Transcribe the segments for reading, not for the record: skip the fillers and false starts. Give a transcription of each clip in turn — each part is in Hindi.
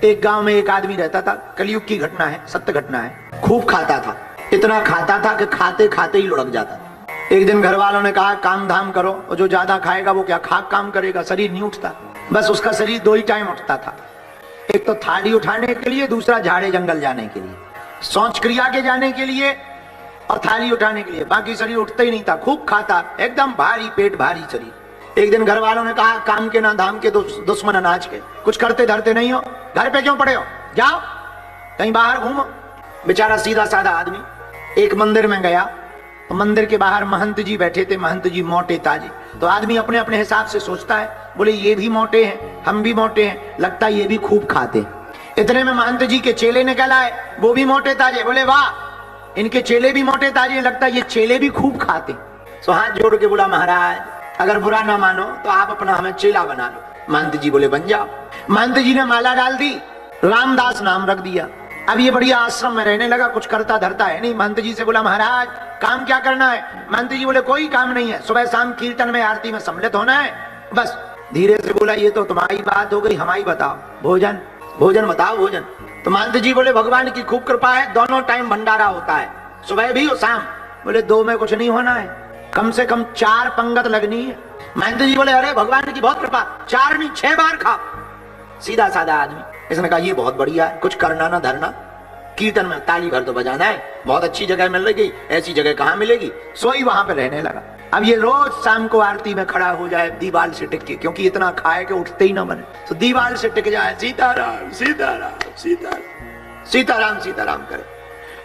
एक गांव में एक आदमी रहता था, कलयुग की घटना है, सत्य घटना है। खूब खाता था, इतना खाता था कि खाते खाते ही लुढ़क जाता था। एक दिन घर वालों ने कहा काम धाम करो, और जो ज्यादा खाएगा वो क्या खाक काम करेगा, शरीर नहीं उठता। बस उसका शरीर दो ही टाइम उठता था, एक तो थाली उठाने के लिए, दूसरा झाड़े जंगल जाने के लिए, शौच क्रिया के जाने के लिए और थाली उठाने के लिए। बाकी शरीर उठता ही नहीं था, खूब खाता, एकदम भारी पेट भारी शरीर। एक दिन घर वालों ने कहा काम के ना धाम के दुश्मन अनाज के, कुछ करते धरते नहीं हो, घर पे क्यों पड़े हो, जाओ कहीं बाहर घूमो। बेचारा सीधा साधा आदमी एक मंदिर में गया, तो मंदिर के बाहर महंत जी बैठे थे, महंत जी मोटे ताजे। तो आदमी अपने अपने हिसाब से सोचता है, बोले ये भी मोटे हैं, हम भी मोटे हैं, लगता है ये भी खूब खाते हैं। इतने में महंत जी के चेले निकल आए, वो भी मोटे ताजे, बोले वाह इनके चेले भी मोटे ताजे, लगता है ये चेले भी खूब खाते। तो हाथ जोड़ के बोला महाराज अगर बुरा ना मानो तो आप अपना हमें चेला बना लो। महंत जी बोले बन जाओ। महंत जी ने माला डाल दी, रामदास नाम रख दिया। अब ये बढ़िया आश्रम में रहने लगा, कुछ करता धरता है नहीं। महंत जी से बोला महाराज काम क्या करना है। महंत जी बोले कोई काम नहीं है, सुबह शाम कीर्तन में आरती में सम्मिलित होना है बस। धीरे से बोला ये तो तुम्हारी बात हो गई, हमारी बताओ, भोजन भोजन बताओ भोजन। तो महंत जी बोले भगवान की खूब कृपा है, दोनों टाइम भंडारा होता है, सुबह भी और शाम। बोले दो में कुछ नहीं होना है, कम से कम 4 पंगत लगनी है। महंत जी बोले अरे भगवान की बहुत कृपा, 4 नहीं 6 बार खाओ। सीधा साधा आदमी, इसने कहा ये बहुत बढ़िया है, कुछ करना ना धरना, कीर्तन में ताली भर तो बजाना है, बहुत अच्छी जगह मिल रही, ऐसी जगह कहां मिलेगी। सोई वहां पे रहने लगा। अब ये रोज शाम को आरती में खड़ा हो जाए दीवार से टिक के, क्योंकि इतना खाए कि उठते ही ना बने, तो दीवार से टिक जाए सीताराम सीताराम सीताराम सीताराम सीताराम करे।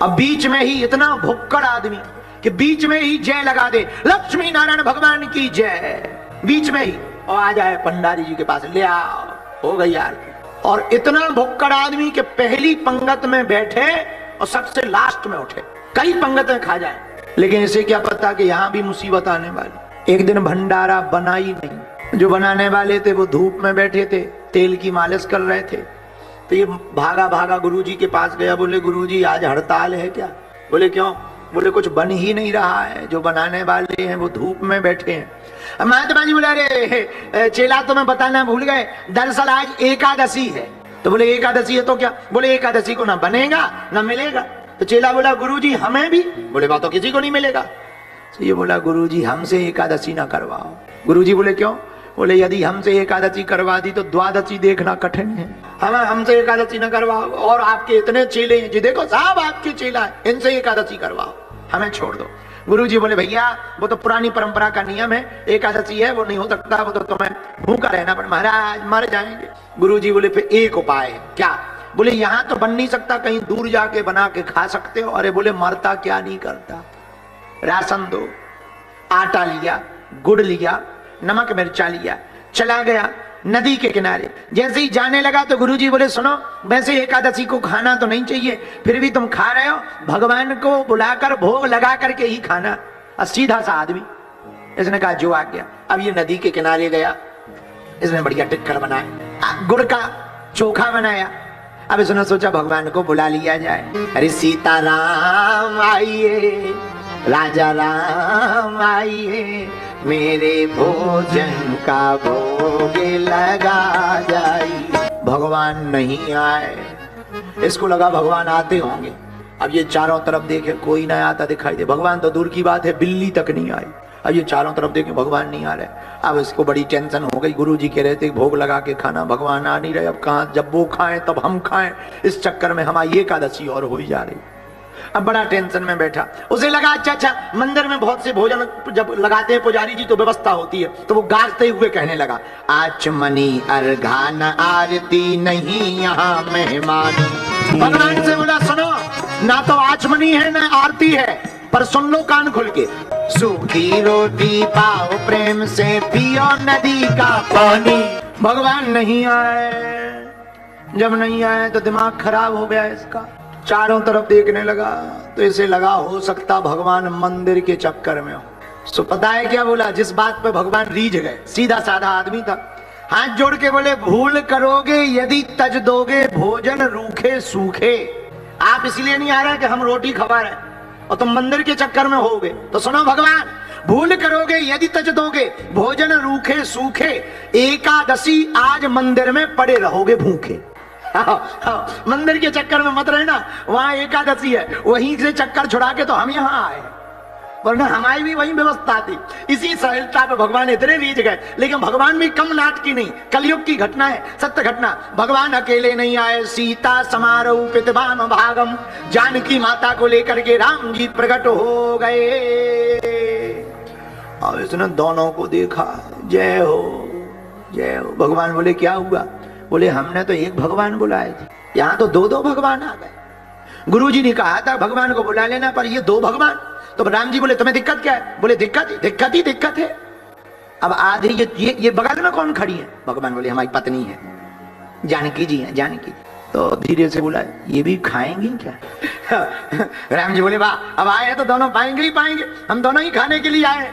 अब बीच में ही इतना भुक्कड़ आदमी कि बीच में ही जय लगा दे, लक्ष्मी नारायण भगवान की जय, बीच में ही, और आ जाए भंडारी जी के पास, ले आओ हो गई आरती। और इतना भुक्कड़ आदमी के पहली पंगत में बैठे और सबसे लास्ट में उठे, कई पंगतें खा जाए। लेकिन इसे क्या पता कि यहां भी मुसीबत आने वाली। एक दिन भंडारा बना ही नहीं, जो बनाने वाले थे वो धूप में बैठे थे, तेल की मालिश कर रहे थे। तो ये भागा भागा गुरुजी के पास गया, बोले गुरुजी आज हड़ताल है क्या। बोले क्यों। बोले कुछ बन ही नहीं रहा है, जो बनाने वाले हैं वो धूप में बैठे हैं। महात्मा जी बोले अरे चेला तुम्हें बताना भूल गए, दरअसल आज एकादशी है। तो बोले एकादशी है तो क्या। बोले एकादशी को ना बनेगा ना मिलेगा। तो चेला बोला गुरुजी हमें भी। बोले बात तो किसी को नहीं मिलेगा। तो ये बोला गुरुजी हमसे एकादशी ना करवाओ। गुरुजी बोले क्यों। बोले यदि हमसे एकादशी करवा दी तो द्वादशी देखना कठिन है, हमसे एकादशी न करवाओ। और आपके इतने चेले हैं जी, देखो साहब आपके चेला है, इनसे एकादशी करवाओ, हमें छोड़ दो। गुरुजी बोले भैया वो तो पुरानी परंपरा का नियम है, एकादशी है वो नहीं हो सकता, वो तो तुम्हें भूखा रहना पड़े, महाराज मर जाएंगे। गुरुजी बोले फिर एक उपाय है। क्या। बोले यहाँ तो बन नहीं सकता, कहीं दूर जाके बना के खा सकते हो। अरे बोले मरता क्या नहीं करता। राशन दो, आटा लिया, गुड़ लिया, नमक मिर्चा लिया, चला गया नदी के किनारे। जैसे ही जाने लगा तो गुरुजी बोले सुनो वैसे एकादशी को खाना तो नहीं चाहिए, फिर भी तुम खा रहे हो, भगवान को बुलाकर भोग लगा करके ही खाना। सीधा सा आदमी, इसने कहा जो आ गया। अब ये नदी के किनारे गया, इसने बढ़िया टिक्कर बनाया, गुड़ का चोखा बनाया। अब इसने सोचा भगवान को बुला लिया जाए। अरे सीताराम आइए, राजा राम आइए, मेरे भोजन का भोग लगा जाइए। भगवान नहीं आए, इसको लगा भगवान आते होंगे। अब ये चारों तरफ देखे कोई ना आता दिखाई दे, भगवान तो दूर की बात है बिल्ली तक नहीं आई। अब ये चारों तरफ देखे भगवान नहीं आ रहे। अब इसको बड़ी टेंशन हो गई, गुरुजी कह रहे थे भोग लगा के खाना, भगवान आ नहीं रहे, अब कहां, जब वो खाएं तब हम खाएं, इस चक्कर में हमारी एकादशी और हो ही जा रही। अब बड़ा टेंशन में बैठा, उसे लगा अच्छा मंदिर में बहुत से भोजन जब लगाते हैं पुजारी जी तो व्यवस्था होती है, तो वो गाते हुए कहने लगा आचमनी अर्घान आरती नहीं यहाँ मेहमान। भगवान से बोला सुनो ना तो आचमनी है ना आरती है, पर सुन लो कान खुल के, सूखी रोटी पाओ प्रेम से पियो नदी का पानी। भगवान नहीं आए, जब नहीं आए तो दिमाग खराब हो गया इसका, चारों तरफ देखने लगा तो इसे लगा हो सकता भगवान मंदिर के चक्कर में हो। सो पता है क्या बोला, जिस बात पे भगवान रीझ गए, सीधा साधा आदमी था, हाथ जोड़ के बोले भूल करोगे यदि तज दोगे भोजन रूखे सूखे। आप इसलिए नहीं आ रहे कि हम रोटी खवा रहे और तुम मंदिर के चक्कर में होगे, तो सुनो भगवान भूल करोगे यदि तज दोगे भोजन रूखे सूखे, एकादशी आज मंदिर में पड़े रहोगे भूखे। मंदिर के चक्कर में मत रहना, वहां एकादशी है, वहीं से चक्कर छुड़ा के तो हम यहाँ आए, वरना हमारी भी वही व्यवस्था थी। इसी सरलता पे भगवान इतने रीझ गए। लेकिन भगवान भी कम नाटकी नहीं, कलयुग की घटना है, सत्य घटना। भगवान अकेले नहीं आए, सीता समारोह पितवान भागम, जानकी माता को लेकर के राम जी प्रकट हो गए। और इसने दोनों को देखा, जय हो जय हो। भगवान बोले क्या हुआ? बोले हमने तो एक भगवान बुलाए थे, यहाँ तो दो दो भगवान आ गए। गुरुजी ने कहा था भगवान को बुला लेना, पर ये दो भगवान। तो राम जी बोले तुम्हें दिक्कत क्या है? बोले दिक्कत है। अब आधे ये बगल में कौन खड़ी है? भगवान बोले हमारी पत्नी है, जानकी जी है, जानकी। तो धीरे से बोला ये भी खाएंगी क्या? राम जी बोले वाह, अब आए हैं तो दोनों पाएंगे ही पाएंगे, हम दोनों ही खाने के लिए आए।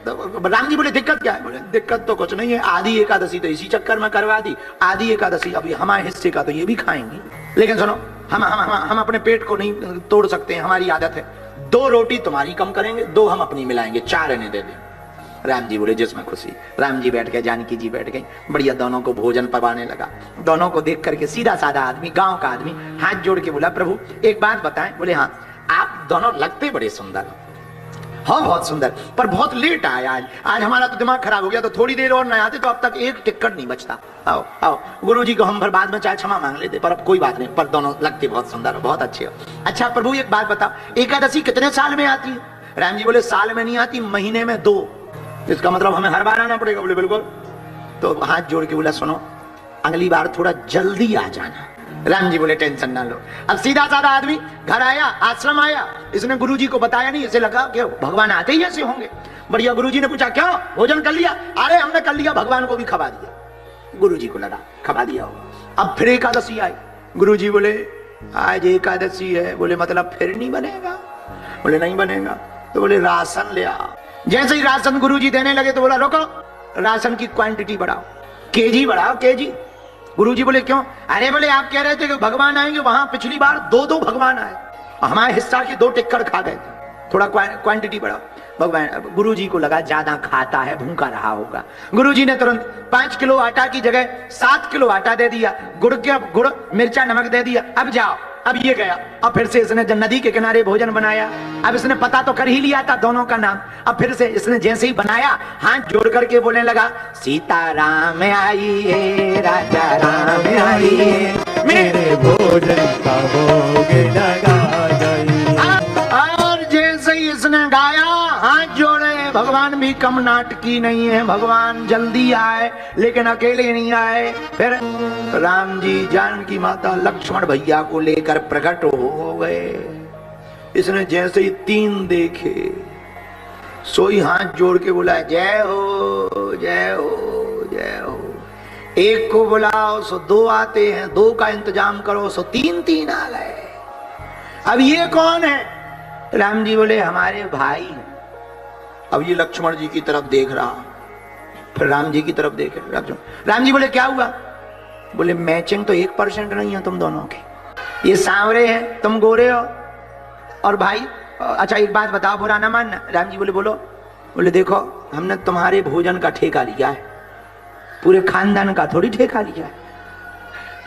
तो राम जी बोले दिक्कत क्या है? बोले दिक्कत तो कुछ नहीं है, आधी एकादशी तो इसी चक्कर में करवा दी, आधी एकादशी अभी हमारे हिस्से का तो ये भी खाएंगी। लेकिन सुनो, हम अपने पेट को नहीं तोड़ सकते हैं, हमारी आदत है, 2 रोटी तुम्हारी कम करेंगे, 2 हम अपनी मिलाएंगे, 4 इन्हें दे दें। राम जी बोले जिसमें खुशी। राम जी बैठ गए, जानकी जी बैठ गई, बढ़िया दोनों को भोजन पवाने लगा। दोनों को देख करके सीधा साधा आदमी, गांव का आदमी हाथ जोड़ के बोला प्रभु एक बात बताएं। बोले हाँ। आप दोनों लगते बड़े सुंदर, हाँ बहुत सुंदर, पर बहुत लेट आए आज हमारा तो दिमाग खराब हो गया, तो थोड़ी देर और न आते तो अब तक एक टिकट नहीं बचता। आओ आओ, गुरुजी को हम फिर बाद में चाहे क्षमा मांग लेते, पर अब कोई बात नहीं, पर दोनों लगते बहुत सुंदर, बहुत अच्छे हो। अच्छा प्रभु एक बात बताओ, एकादशी कितने साल में आती है? राम जी बोले साल में नहीं आती, महीने में 2। इसका मतलब हमें हर बार आना पड़ेगा? बोले बिल्कुल। तो हाथ जोड़ के बोला सुनो, अगली बार थोड़ा जल्दी आ जाना। राम जी बोले टेंशन ना लो। अब सीधा साधा आदमी घर आया, आश्रम आया, इसने गुरुजी को बताया नहीं, इसे लगा कि भगवान आते ही ऐसे होंगे। बढ़िया, गुरुजी ने पूछा क्यों, भोजन कर लिया? अरे हमने कर लिया, भगवान को भी खवा दिया। गुरुजी को लगा खवा दिया होगा। अब फिर एकादशी आई, गुरुजी बोले आज एकादशी है। बोले मतलब फिर नहीं बनेगा? बोले नहीं बनेगा। तो बोले राशन ले आओ। जैसे ही राशन गुरुजी देने लगे तो बोला रोको, राशन की क्वांटिटी बढ़ाओ, केजी बढ़ाओ, केजी। गुरुजी बोले क्यों? अरे बोले आप कह रहे थे कि भगवान आएंगे, वहां पिछली बार 2 भगवान आए, हमारे हिस्सा की 2 टिक्कड़ खा गए थे, थोड़ा क्वांटिटी बढ़ाओ। भगवान, गुरुजी को लगा ज्यादा खाता है, भूखा रहा होगा। गुरुजी ने तुरंत 5 किलो आटा की जगह 7 किलो आटा दे दिया, गुड़ मिर्चा नमक दे दिया। अब जाओ। अब ये गया, अब फिर से इसने नदी के किनारे भोजन बनाया। अब इसने पता तो कर ही लिया था दोनों का नाम। अब फिर से इसने जैसे ही बनाया, हाथ जोड़ करके बोलने लगा सीता राम आइए, राजा राम आइए, मेरे भोजन का भोग लगा जाइए। और जैसे ही इसने गाया, हाथ जोड़े, भगवान भी कम नाटकी नहीं है, भगवान जल्दी आए, लेकिन अकेले नहीं आए। फिर राम जी जानकी माता लक्ष्मण भैया को लेकर प्रकट हो गए। इसने जैसे ही 3 देखे, सोई हाथ जोड़ के बोला जय हो जय हो जय हो। एक को बुलाओ सो 2 आते हैं, 2 का इंतजाम करो सो 3 आ गए। अब ये कौन है? राम जी बोले हमारे भाई हैं। अब ये लक्ष्मण जी की तरफ देख रहा, फिर राम जी की तरफ देखे। राम जी बोले क्या हुआ? बोले मैचिंग तो 1% नहीं है तुम दोनों की, ये सांवरे हैं, तुम गोरे हो, और भाई अच्छा एक बात बताओ, बुरा ना मानना। राम जी बोले बोलो। बोले देखो हमने तुम्हारे भोजन का ठेका लिया है, पूरे खानदान का थोड़ी ठेका लिया है।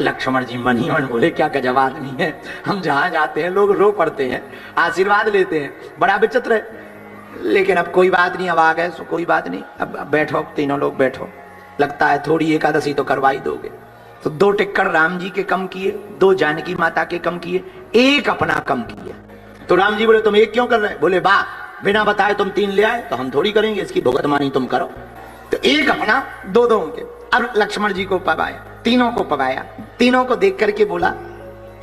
लक्ष्मण जी मन ही मन बोले क्या गजब आदमी है, हम जहां जाते हैं लोग रो पड़ते हैं, आशीर्वाद लेते हैं, बड़ा विचित्र है। लेकिन अब कोई बात नहीं, अब आ गए सो कोई बात नहीं, अब बैठो, तीनों लोग बैठो, लगता है थोड़ी एकादशी तो करवाई दोगे। तो 2 टिक्कड़ राम जी के कम किए, 2 जानकी माता के कम किए, 1 अपना कम किया। तो राम जी बोले तुम 1 क्यों कर रहे? बोले वाह, बिना बताए तुम 3 ले आए तो हम थोड़ी करेंगे, इसकी भुगतमानी तुम करो। तो 1 अपना, 2 उनके। अब लक्ष्मण जी को पवाया, तीनों को पवाया। तीनों को देख करके बोला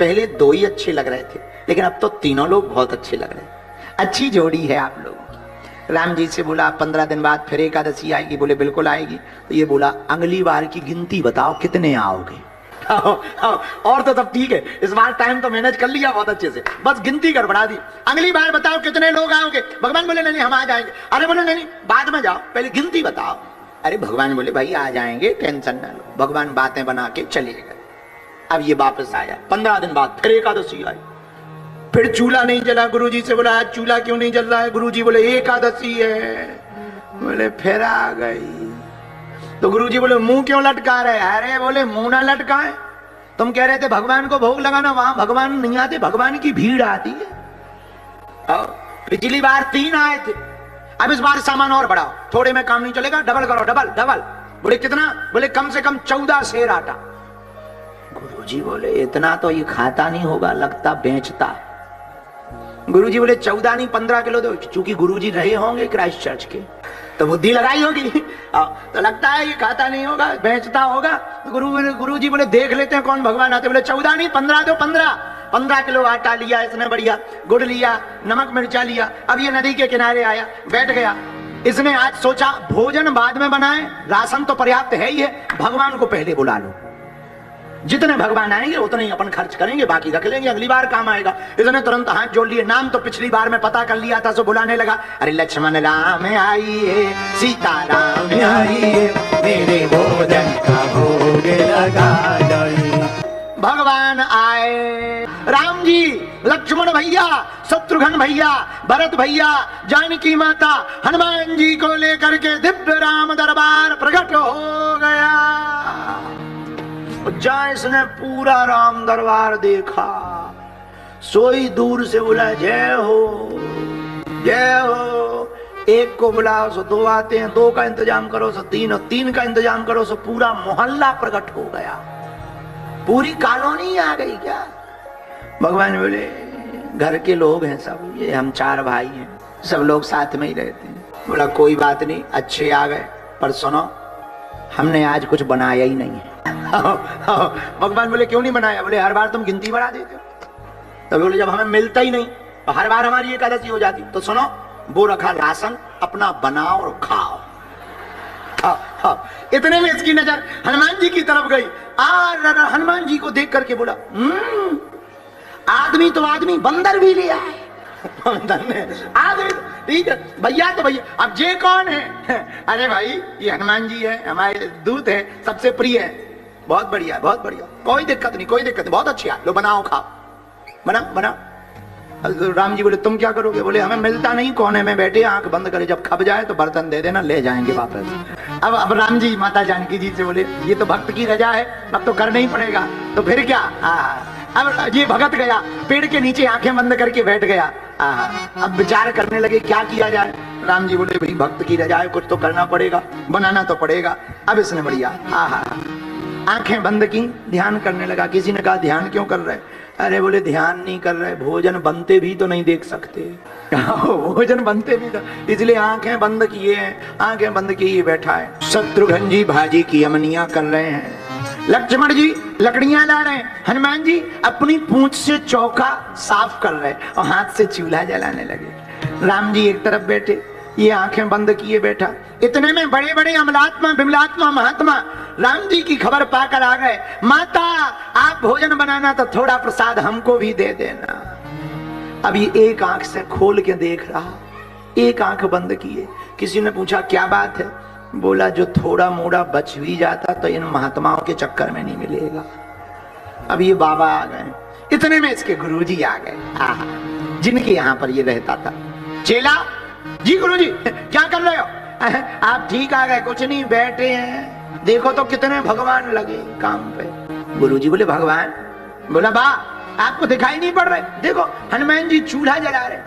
पहले 2 ही अच्छे लग रहे थे, लेकिन अब तो तीनों लोग बहुत अच्छे लग रहे हैं, अच्छी जोड़ी है आप लोग। राम जी से बोला 15 दिन बाद फिर एकादशी आएगी? बोले बिल्कुल आएगी। तो ये बोला अगली बार की गिनती बताओ कितने आओगे? और तो सब ठीक है, इस बार टाइम तो मैनेज कर लिया बहुत अच्छे से, बस गिनती गड़बड़ा दी। अगली बार बताओ कितने लोग आओगे? भगवान बोले नहीं हम आ जाएंगे। अरे बोले नहीं बाद में जाओ, पहले गिनती बताओ। अरे भगवान बोले भाई आ जाएंगे, टेंशन ना लो। भगवान बातें बना के चले गए। अब ये वापस आया, 15 दिन बाद फिर एकादशी आई। फिर चूल्हा नहीं जला, गुरुजी से बोला आज चूल्हा क्यों नहीं जल रहा है? गुरुजी बोले एकादशी है। बोले फिर आ गई। तो गुरुजी बोले मुंह क्यों लटका रहे? अरे बोले मुंह ना लटकाए, तुम कह रहे थे भगवान को भोग लगाना, वहां भगवान नहीं आते, भगवान की भीड़ आती है। पिछली बार 3 आए थे, अब इस बार सामान और बढ़ाओ, थोड़े में काम नहीं चलेगा, डबल करो, डबल डबल। बोले कितना? बोले कम से कम 14 सेर आटा। गुरुजी बोले इतना तो ये खाता नहीं होगा, लगता बेचता। गुरुजी बोले 14 नहीं 15 किलो दो, चूंकि गुरुजी रहे होंगे क्राइस्ट चर्च के तो बुद्धि लगाई होगी, तो लगता है ये खाता नहीं होगा, बेचता होगा। गुरुजी बोले देख लेते हैं कौन भगवान आते। बोले 14 नहीं 15 दो, 15 किलो आटा लिया इसने, बढ़िया गुड़ लिया, नमक मिर्चा लिया। अब ये नदी के किनारे आया, बैठ गया। इसने आज सोचा भोजन बाद में बनाए, राशन तो पर्याप्त है ही है, भगवान को पहले बुला लो, जितने भगवान आएंगे उतने ही अपन खर्च करेंगे, बाकी रख लेंगे, अगली बार काम आएगा। इसने तुरंत हाथ जोड़ लिए, नाम तो पिछली बार में पता कर लिया था, सो बुलाने लगा, अरे लक्ष्मण राम आइए, सीता राम आइए, मेरे भोजन का भोग लगा दो। भगवान आए, राम जी, लक्ष्मण भैया, शत्रुघ्न भैया, भरत भैया, जानकी माता, हनुमान जी को लेकर के दिव्य राम दरबार प्रकट हो गया। जहाँ इसने पूरा राम दरबार देखा, सोई दूर से बोला जय हो जय हो। एक को बुलाओ सो 2 आते हैं, 2 का इंतजाम करो सो 3, और 3 का इंतजाम करो सो पूरा मोहल्ला प्रकट हो गया, पूरी कॉलोनी आ गई। क्या भगवान बोले घर के लोग हैं सब, ये हम 4 भाई हैं, सब लोग साथ में ही रहते हैं। बोला कोई बात नहीं, अच्छे आ गए, पर सुनो हमने आज कुछ बनाया ही नहीं है। भगवान बोले क्यों नहीं बनाया? बोले हर बार तुम गिनती बढ़ा देते हो। तो बोले जब हमें मिलता ही नहीं तो हर बार हमारी एकादशी हो जाती। तो सुनो, वो रखा राशन, अपना बनाओ और खाओ। इतने में इसकी नजर हनुमान जी की तरफ गई। हनुमान जी को देख करके बोला आदमी तो आदमी, बंदर भी लिया है। आदमी ठीक है भैया, तो भैया अब ये कौन है? अरे भाई ये हनुमान जी है, हमारे दूत है, सबसे प्रिय है। बहुत बढ़िया बहुत बढ़िया, कोई दिक्कत नहीं कोई दिक्कत नहीं, बहुत अच्छी है, लो बनाओ खाओ, बना बना। राम जी बोले तुम क्या करोगे? बोले हमें मिलता नहीं, कोने में बैठे आंख बंद करे, जब खप जाए तो बर्तन दे देना, ले जाएंगे वापस। अब राम जी माता जानकी जी से बोले ये तो भक्त की रजा है, अब तो करना ही पड़ेगा। तो फिर क्या, अब ये भगत गया, पेड़ के नीचे आंखें बंद करके बैठ गया। अब विचार करने लगे क्या किया जाए। राम जी बोले भाई भक्त की रजा है, कुछ तो करना पड़ेगा, बनाना तो पड़ेगा। अब इसने बढ़िया आंखें बंद की, ध्यान करने लगा। किसी ने कहा ध्यान क्यों कर रहे? अरे बोले ध्यान नहीं कर रहे, भोजन बनते भी तो नहीं देख सकते। भोजन बनते भी तो, इसलिए आंखें बंद किए हैं, आंखें बंद किए बैठा है। शत्रुघ्न जी भाजी की अमनियां कर रहे हैं, लक्ष्मण जी लकड़ियां ला रहे हैं, हनुमान जी अपनी पूंछ से चौका साफ कर रहे और हाथ से चूल्हा जलाने लगे। राम जी एक तरफ बैठे, ये आंखें बंद किए बैठा। इतने में बड़े बड़े अमलात्मा विमलात्मा महात्मा राम जी की खबर पाकर आ गए। माता आप भोजन बनाना तो थोड़ा प्रसाद हमको भी दे देना। अभी एक आंख से खोल के देख रहा, एक आंख बंद किए। किसी ने पूछा क्या बात है? बोला जो थोड़ा मोड़ा बच भी जाता तो इन महात्माओं के चक्कर में नहीं मिलेगा। अब ये बाबा आ गए, इतने में इसके गुरुजी आ गए, जिनके यहाँ पर ये रहता था। चेला जी गुरुजी क्या कर रहे हो? आप ठीक आ गए? कुछ नहीं बैठे हैं, देखो तो कितने भगवान लगे काम पे। गुरुजी बोले भगवान? बोला बा आपको दिखाई नहीं पड़ रहे? देखो हनुमान जी चूल्हा जला रहे,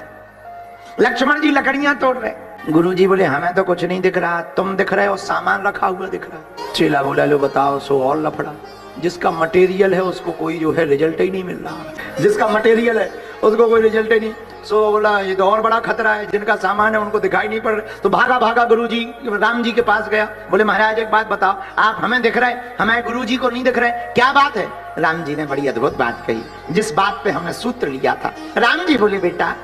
लक्ष्मण जी लकड़ियां तोड़ रहे। गुरुजी बोले हमें तो कुछ नहीं दिख रहा, तुम दिख रहे हो, सामान रखा हुआ दिख रहा है। चेला बोला लो बताओ। सो और लफड़ा, जिसका मटेरियल है उसको कोई जो है रिजल्ट ही नहीं मिल रहा, जिसका मटेरियल है उसको कोई रिजल्ट ही नहीं। सो बोला ये तो और बड़ा खतरा है, जिनका सामान है उनको दिखाई नहीं पड़ रहा। तो भागा भागा गुरुजी राम जी के पास गया। बोले महाराज एक बात बताओ, आप हमें दिख रहे, हमें गुरुजी को नहीं दिख रहे, क्या बात है? राम जी ने बड़ी अद्भुत बात कही, जिस बात पे हमने सूत्र लिया था। राम जी बोले बेटा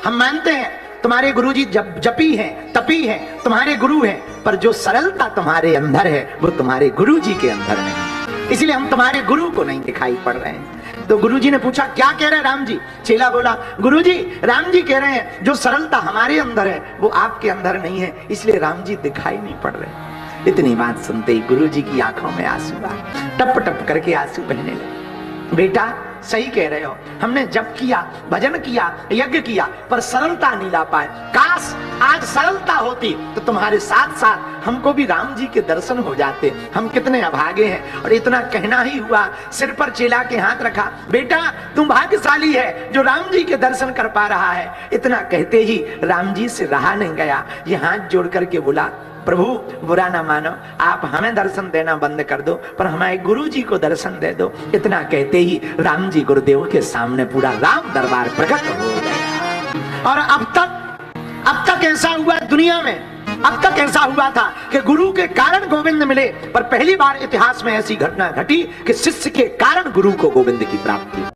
हम मानते हैं तुम्हारे गुरुजी जपी हैं, तपी हैं, तुम्हारे गुरु हैं, पर जो सरलता तुम्हारे अंदर है वो तुम्हारे गुरुजी के अंदर नहीं, इसलिए हम तुम्हारे गुरु को नहीं दिखाई पड़ रहे हैं। तो गुरुजी ने पूछा क्या कह रहे हैं राम जी? चेला बोला गुरुजी राम जी कह रहे हैं जो सरलता हमारे अंदर है वो आपके अंदर नहीं है, इसलिए राम जी दिखाई नहीं पड़ रहे। इतनी बात सुनते ही गुरुजी की आंखों में आंसू आए, टप टप करके आंसू बहने लगे। बेटा सही कह रहे हो, हमने जप किया, भजन किया, यज्ञ किया, पर सरलता नहीं ला पाए। काश आज सरलता होती तो तुम्हारे साथ साथ हमको भी राम जी के दर्शन हो जाते। हम कितने अभागे हैं। और इतना कहना ही हुआ, सिर पर चेला के हाथ रखा, बेटा तुम भाग्यशाली है जो राम जी के दर्शन कर पा रहा है। इतना कहते ही राम जी से रहा नहीं गया, ये हाथ जोड़ करके बोला, प्रभु बुरा ना मानो, आप हमें दर्शन देना बंद कर दो, पर हमारे गुरु जी को दर्शन दे दो। इतना कहते ही राम जी गुरुदेव के सामने पूरा राम दरबार प्रकट हो गया। और अब तक ऐसा हुआ दुनिया में, अब तक ऐसा हुआ था कि गुरु के कारण गोविंद मिले, पर पहली बार इतिहास में ऐसी घटना घटी कि शिष्य के कारण गुरु को गोविंद की प्राप्ति।